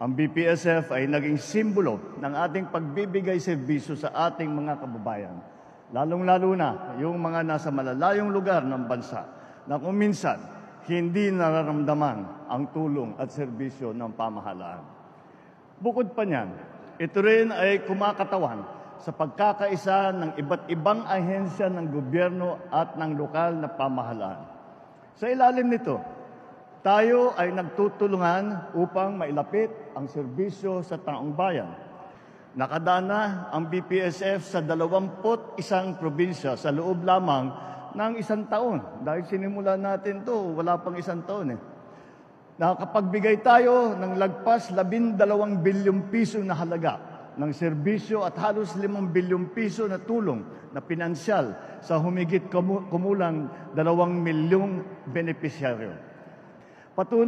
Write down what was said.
Ang BPSF ay naging simbolo ng ating pagbibigay serbisyo sa ating mga kababayan, lalong-lalo na yung mga nasa malalayong lugar ng bansa na kung minsan hindi nararamdaman ang tulong at serbisyo ng pamahalaan. Bukod pa niyan, ito rin ay kumakatawan sa pagkakaisa ng iba't ibang ahensya ng gobyerno at ng lokal na pamahalaan. Sa ilalim nito, tayo ay nagtutulungan upang mailapit ang serbisyo sa taong bayan. Nakadaan na ang BPSF sa 21 probinsya sa loob lamang ng 1 taon. Dahil sinimulan natin to, wala pang 1 taon. Nakapagbigay tayo ng lagpas 12 bilyong piso na halaga ng serbisyo at halos 5 bilyong piso na tulong na pinansyal sa humigit kumulang 2 milyong benepisyaryo. Patuloy